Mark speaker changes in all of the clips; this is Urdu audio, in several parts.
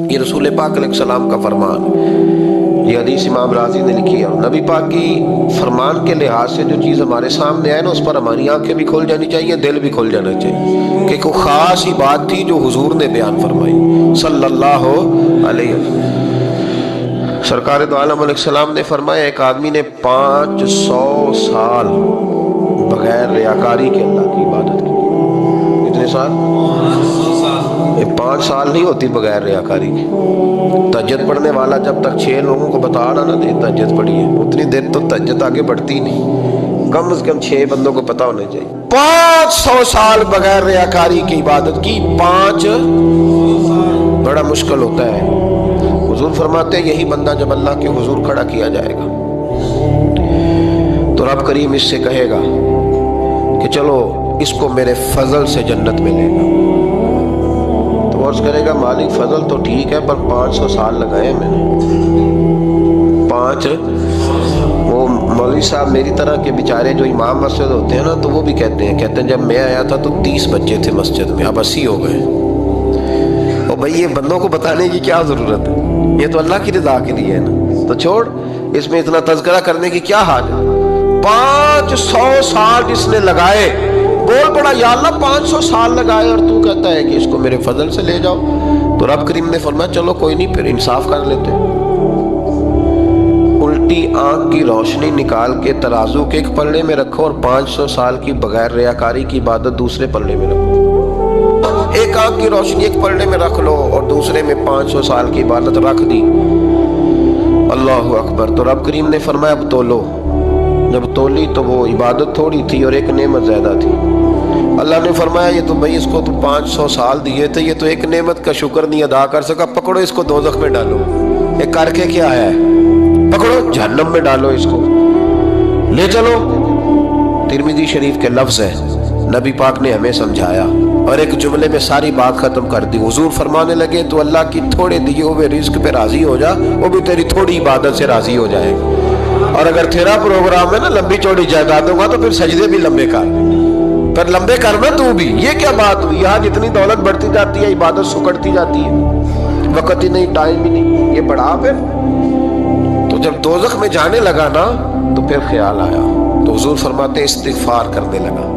Speaker 1: یہ رسول پاک علیہ السلام کا فرمان، یہ حدیث امام راضی نے لکھی ہے۔ نبی پاک کی فرمان کے لحاظ سے جو چیز ہمارے سامنے آئے نا، اس پر ہماری آنکھیں بھی کھل جانی چاہیے، دل بھی کھل جانا چاہیے، کہ کوئی خاص ہی بات تھی جو حضور نے بیان فرمائی صلی اللہ علیہ وسلم۔ سرکار دو عالم علیہ السلام نے فرمایا، ایک آدمی نے 500 سال بغیر ریاکاری کے اللہ کی عبادت کی۔ کتنے سال؟ 5 سال نہیں ہوتی بغیر ریاکاری کی۔ تہجد پڑھنے والا جب تک 6 لوگوں کو بتا رہا نہ دے تہجد پڑھی ہے، اتنی دیر تو تہجد آگے بڑھتی نہیں، کم از کم 6 بندوں کو پتا ہونا چاہیے۔ 500 سال بغیر ریاکاری کی عبادت کی، 5 بڑا مشکل ہوتا ہے۔ حضور فرماتے ہیں یہی بندہ جب اللہ کے حضور کھڑا کیا جائے گا تو رب کریم اس سے کہے گا کہ چلو اس کو میرے فضل سے جنت ملے گا۔ تو عرض کرے گا مالک فضل تو ٹھیک ہے، پر 500 سال لگائے میں نے۔ 5 وہ مولوی صاحب میری طرح کے بیچارے جو امام مسجد ہوتے ہیں نا، تو وہ بھی کہتے ہیں جب میں آیا تھا تو 30 بچے تھے مسجد میں، اب 80 ہو گئے۔ اور بھائی یہ بندوں کو بتانے کی کیا ضرورت ہے، یہ تو اللہ کی رضا کے لیے ہے نا، تو چھوڑ اس میں اتنا تذکرہ کرنے کی کیا حال ہے۔ 500 سال جس نے لگائے، بول پڑا یا اللہ 500 سال لگائے اور تو کہتا ہے کہ اس کو میرے فضل سے لے جاؤ۔ تو رب کریم نے فرمایا چلو کوئی نہیں، پھر انصاف کر لیتے، الٹی آنکھ کی روشنی نکال کے ترازو کے ایک پلڑے میں رکھو اور 500 سال کی بغیر ریاکاری کی عبادت دوسرے پلڑے میں رکھو۔ ایک آنکھ کی روشنی ایک پلڑے میں رکھ لو اور دوسرے میں 500 سال کی عبادت رکھ دی، اللہ اکبر۔ تو رب کریم نے فرمایا اب تولو۔ جب تولی تو وہ عبادت تھوڑی تھی اور ایک نعمت زیادہ تھی۔ اللہ نے فرمایا یہ تو بھائی اس کو تو 500 سال دیے تھے، یہ تو ایک نعمت کا شکر نہیں ادا کر سکا، پکڑو اس کو دوزخ میں ڈالو۔ یہ کر کے کیا ہے؟ پکڑو جہنم میں ڈالو، اس کو لے چلو۔ ترمذی شریف کے لفظ ہے، نبی پاک نے ہمیں سمجھایا اور ایک جملے میں ساری بات ختم کر دی۔ حضور فرمانے لگے تو اللہ کی تھوڑے دیے ہوئے رزق پہ راضی ہو جا، وہ بھی تیری تھوڑی عبادت سے راضی ہو جائے گا۔ اور اگر تیرا پروگرام ہے نا لمبی چوڑی جائیدادوں کا، تو پھر سجدے بھی لمبے کر، پھر لمبے کرنا تو بھی۔ یہ کیا بات ہوئی؟ یہاں جتنی دولت بڑھتی جاتی ہے عبادت سکڑتی جاتی ہے، وقت ہی نہیں، ٹائم ہی نہیں، یہ بڑھا پھر۔ تو جب دوزخ میں جانے لگا نا تو پھر خیال آیا، تو حضور فرماتے استغفار کرنے لگا،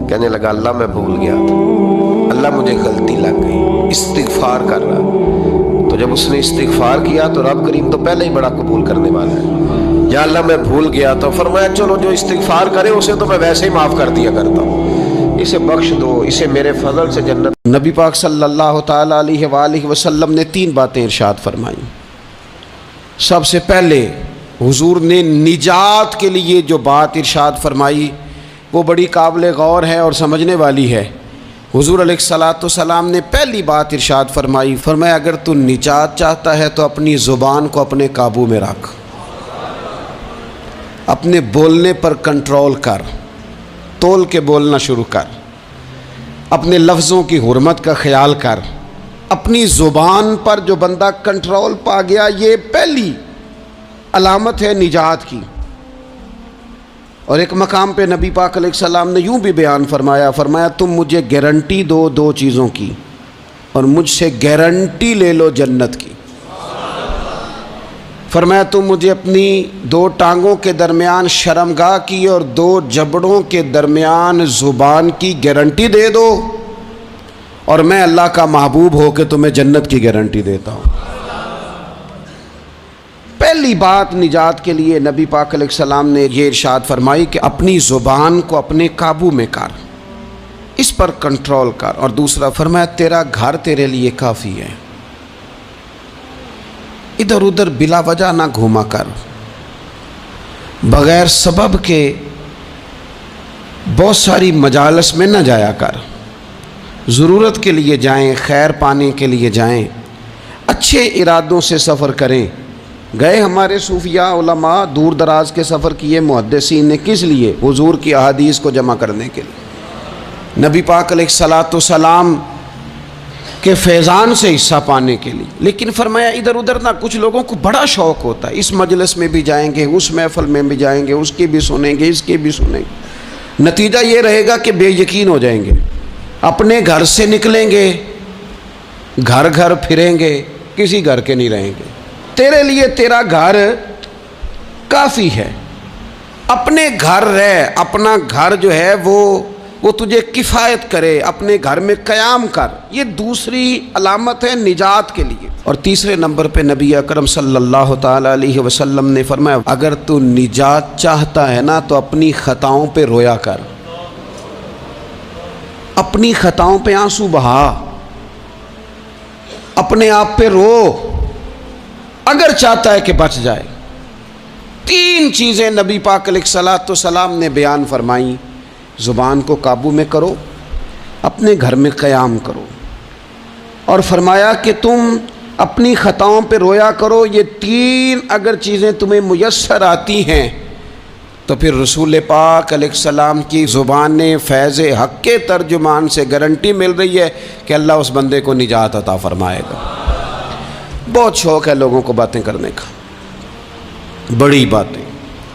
Speaker 1: کہنے لگا اللہ میں بھول گیا تھا، اللہ مجھے غلطی لگ گئی، استغفار کر رہا۔ تو جب اس نے استغفار کیا تو رب کریم تو پہلے ہی بڑا قبول کرنے والا ہے۔ یا اللہ میں بھول گیا تو فرمایا چلو جو استغفار کرے اسے تو میں ویسے ہی معاف کر دیا کرتا ہوں، اسے بخش دو، اسے میرے فضل سے جنت۔ نبی پاک صلی اللہ تعالیٰ علیہ وآلہ وسلم نے 3 باتیں ارشاد فرمائیں۔ سب سے پہلے حضور نے نجات کے لیے جو بات ارشاد فرمائی وہ بڑی قابل غور ہے اور سمجھنے والی ہے۔ حضور علیہ السلام نے پہلی بات ارشاد فرمائی، فرمایا اگر تو نجات چاہتا ہے تو اپنی زبان کو اپنے قابو میں رکھ، اپنے بولنے پر کنٹرول کر، تول کے بولنا شروع کر، اپنے لفظوں کی حرمت کا خیال کر۔ اپنی زبان پر جو بندہ کنٹرول پا گیا، یہ پہلی علامت ہے نجات کی۔ اور ایک مقام پہ نبی پاک علیہ السلام نے یوں بھی بیان فرمایا، فرمایا تم مجھے گارنٹی دو 2 چیزوں کی اور مجھ سے گارنٹی لے لو جنت کی۔ فرمایا تم مجھے اپنی 2 ٹانگوں کے درمیان شرمگاہ کی اور 2 جبڑوں کے درمیان زبان کی گارنٹی دے دو، اور میں اللہ کا محبوب ہو کے تمہیں جنت کی گارنٹی دیتا ہوں۔ پہلی بات نجات کے لیے نبی پاک علیہ السلام نے یہ ارشاد فرمائی کہ اپنی زبان کو اپنے قابو میں کر، اس پر کنٹرول کر۔ اور دوسرا فرمایا تیرا گھر تیرے لیے کافی ہے، ادھر ادھر بلا وجہ نہ گھوما کر، بغیر سبب کے بہت ساری مجالس میں نہ جایا کر، ضرورت کے لیے جائیں، خیر پانے کے لیے جائیں، اچھے ارادوں سے سفر کریں۔ گئے ہمارے صوفیاء علماء دور دراز کے سفر کیے محدثین نے، کس لیے؟ حضور کی احادیث کو جمع کرنے کے لیے، نبی پاک علیہ السلام کے فیضان سے حصہ پانے کے لیے۔ لیکن فرمایا ادھر ادھر نہ، کچھ لوگوں کو بڑا شوق ہوتا ہے، اس مجلس میں بھی جائیں گے، اس محفل میں بھی جائیں گے، اس کی بھی سنیں گے، اس کی بھی سنیں گے، نتیجہ یہ رہے گا کہ بے یقین ہو جائیں گے، اپنے گھر سے نکلیں گے
Speaker 2: گھر گھر پھریں گے کسی گھر کے نہیں رہیں گے. تیرے لیے تیرا گھر کافی ہے. اپنے گھر رہ, اپنا گھر جو ہے وہ تجھے کفایت کرے, اپنے گھر میں قیام کر. یہ دوسری علامت ہے نجات کے لیے. اور تیسرے نمبر پہ نبی اکرم صلی اللہ تعالی علیہ وسلم نے فرمایا اگر تو نجات چاہتا ہے نا تو اپنی خطاؤں پہ رویا کر, اپنی خطاؤں پہ آنسو بہا, اپنے آپ پہ رو, اگر چاہتا ہے کہ بچ جائے. 3 چیزیں نبی پاک علیہ الصلوۃ والسلام نے بیان فرمائیں. زبان کو قابو میں کرو, اپنے گھر میں قیام کرو, اور فرمایا کہ تم اپنی خطاؤں پہ رویا کرو. یہ 3 اگر چیزیں تمہیں میسر آتی ہیں تو پھر رسول پاک علیہ السلام کی زبان فیض حق کے ترجمان سے گارنٹی مل رہی ہے کہ اللہ اس بندے کو نجات عطا فرمائے گا. بہت شوق ہے لوگوں کو باتیں کرنے کا, بڑی باتیں,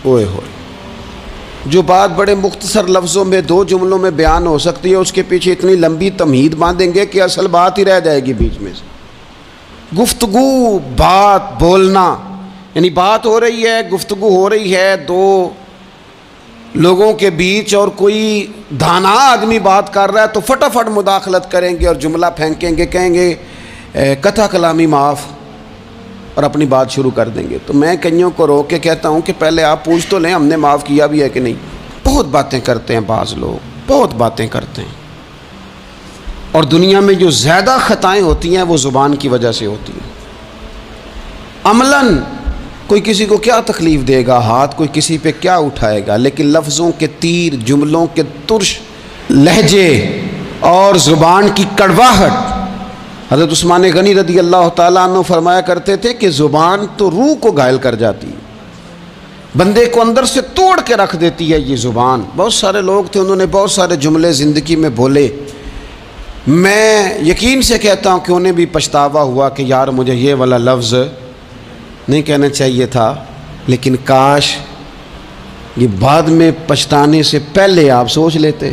Speaker 2: اوئے ہوئے. جو بات بڑے مختصر لفظوں میں 2 جملوں میں بیان ہو سکتی ہے اس کے پیچھے اتنی لمبی تمہید باندھیں گے کہ اصل بات ہی رہ جائے گی بیچ میں سے. گفتگو, بات, بولنا, یعنی بات ہو رہی ہے, گفتگو ہو رہی ہے 2 لوگوں کے بیچ, اور کوئی دانا آدمی بات کر رہا ہے تو فٹافٹ مداخلت کریں گے اور جملہ پھینکیں گے, کہیں گے قطع کلامی معاف, اور اپنی بات شروع کر دیں گے. تو میں کئیوں کو روک کے کہتا ہوں کہ پہلے آپ پوچھ تو لیں ہم نے معاف کیا بھی ہے کہ نہیں. بہت باتیں کرتے ہیں بعض لوگ, بہت باتیں کرتے ہیں, اور دنیا میں جو زیادہ خطائیں ہوتی ہیں وہ زبان کی وجہ سے ہوتی ہیں. عملاً کوئی کسی کو کیا تکلیف دے گا, ہاتھ کوئی کسی پہ کیا اٹھائے گا, لیکن لفظوں کے تیر, جملوں کے ترش لہجے اور زبان کی کڑواہٹ. حضرت عثمان غنی رضی اللہ تعالیٰ عنہ فرمایا کرتے تھے کہ زبان تو روح کو گھائل کر جاتی ہے, بندے کو اندر سے توڑ کے رکھ دیتی ہے یہ زبان. بہت سارے لوگ تھے, انہوں نے بہت سارے جملے زندگی میں بولے. میں یقین سے کہتا ہوں کہ انہیں بھی پچھتاوا ہوا کہ یار مجھے یہ والا لفظ نہیں کہنا چاہیے تھا, لیکن کاش یہ بعد میں پچھتانے سے پہلے آپ سوچ لیتے.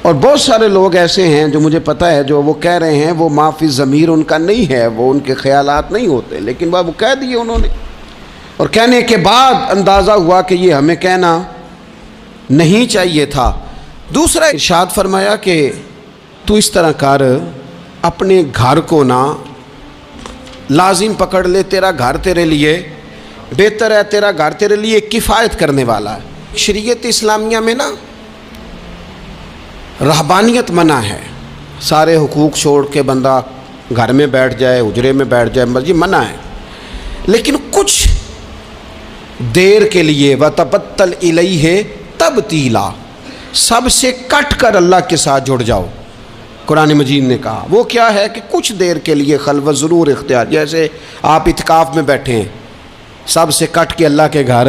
Speaker 2: اور بہت سارے لوگ ایسے ہیں جو مجھے پتہ ہے جو وہ کہہ رہے ہیں وہ ما فی ضمیر ان کا نہیں ہے, وہ ان کے خیالات نہیں ہوتے, لیکن وہ کہہ دیے انہوں نے, اور کہنے کے بعد اندازہ ہوا کہ یہ ہمیں کہنا نہیں چاہیے تھا. دوسرا ارشاد فرمایا کہ تو اس طرح کر, اپنے گھر کو نہ لازم پکڑ لے, تیرا گھر تیرے لیے بہتر ہے, تیرا گھر تیرے لیے کفایت کرنے والا ہے. شریعت اسلامیہ میں نا رہبانیت منع ہے, سارے حقوق چھوڑ کے بندہ گھر میں بیٹھ جائے, حجرے میں بیٹھ جائے, مسجد منع ہے. لیکن کچھ دیر کے لیے وَتَبَتَّلْ إِلَيْهِ تَبْتِيلًا, سب سے کٹ کر اللہ کے ساتھ جڑ جاؤ. قرآن مجید نے کہا وہ کیا ہے کہ کچھ دیر کے لیے خلوت ضرور اختیار, جیسے آپ اعتکاف میں بیٹھے ہیں, سب سے کٹ کے اللہ کے گھر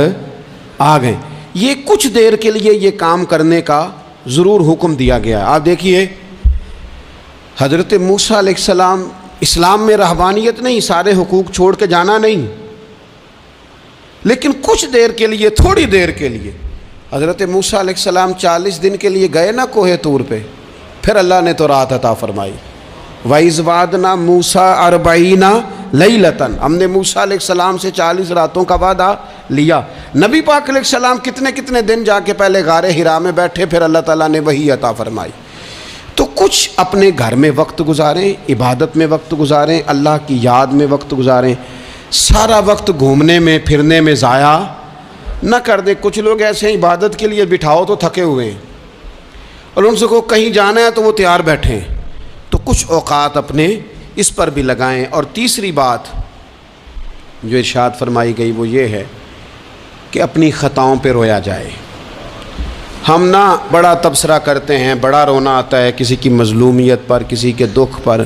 Speaker 2: آ گئے, یہ کچھ دیر کے لیے یہ کام کرنے کا ضرور حکم دیا گیا ہے. آپ دیکھیے حضرت موسیٰ علیہ السلام, اسلام میں رہبانیت نہیں, سارے حقوق چھوڑ کے جانا نہیں, لیکن کچھ دیر کے لیے, تھوڑی دیر کے لیے حضرت موسیٰ علیہ السلام 40 دن کے لیے گئے نا کوہ طور پہ, پھر اللہ نے تو رات عطا فرمائی. وَإِذْ وَعَدْنَا مُوسَىٰ 40 لَيْلَةً, ہم نے موسیٰ علیہ السلام سے 40 راتوں کا وعدہ لیا. نبی پاک علیہ السلام کتنے دن جا کے پہلے غار حرا میں بیٹھے, پھر اللہ تعالیٰ نے وحی عطا فرمائی. تو کچھ اپنے گھر میں وقت گزاریں, عبادت میں وقت گزاریں, اللہ کی یاد میں وقت گزاریں. سارا وقت گھومنے میں پھرنے میں ضائع نہ کر دیں. کچھ لوگ ایسے ہیں عبادت کے لیے بٹھاؤ تو تھکے ہوئے ہیں, اور ان سے کو کہیں جانا ہے تو وہ تیار بیٹھے ہیں. تو کچھ اوقات اپنے اس پر بھی لگائیں. اور تیسری بات جو ارشاد فرمائی گئی وہ یہ ہے کہ اپنی خطاؤں پہ رویا جائے. ہم نہ بڑا تبصرہ کرتے ہیں, بڑا رونا آتا ہے کسی کی مظلومیت پر, کسی کے دکھ پر,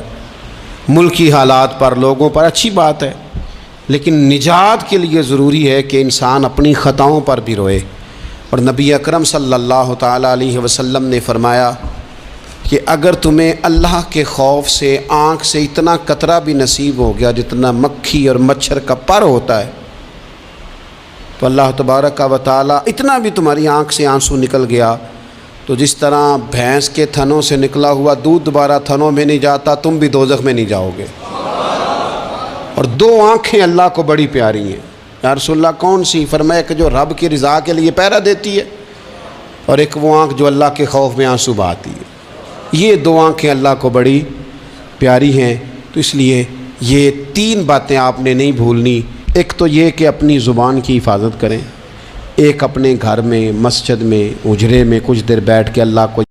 Speaker 2: ملکی حالات پر, لوگوں پر, اچھی بات ہے, لیکن نجات کے لیے ضروری ہے کہ انسان اپنی خطاؤں پر بھی روئے. اور نبی اکرم صلی اللہ تعالیٰ علیہ وسلم نے فرمایا کہ اگر تمہیں اللہ کے خوف سے آنکھ سے اتنا قطرہ بھی نصیب ہو گیا جتنا مکھی اور مچھر کا پر ہوتا ہے, تو اللہ تبارک و تعالیٰ اتنا بھی تمہاری آنکھ سے آنسو نکل گیا تو جس طرح بھینس کے تھنوں سے نکلا ہوا دودھ دوبارہ تھنوں میں نہیں جاتا، تم بھی دوزخ میں نہیں جاؤ گے۔ اور دو آنکھیں اللہ کو بڑی پیاری ہیں۔ یا رسول اللہ کون سی؟ فرمایا کہ جو رب کی رضا کے لیے پہرا دیتی ہے، اور ایک وہ آنکھ جو اللہ کے خوف میں آنسو بہاتی ہے۔ یہ دو آنکھیں اللہ کو بڑی پیاری ہیں۔ تو اس لیے یہ تین باتیں آپ نے نہیں بھولنی۔ ایک تو یہ کہ اپنی زبان کی حفاظت کریں، ایک اپنے گھر میں، مسجد میں، اجرے میں کچھ دیر بیٹھ کے اللہ کو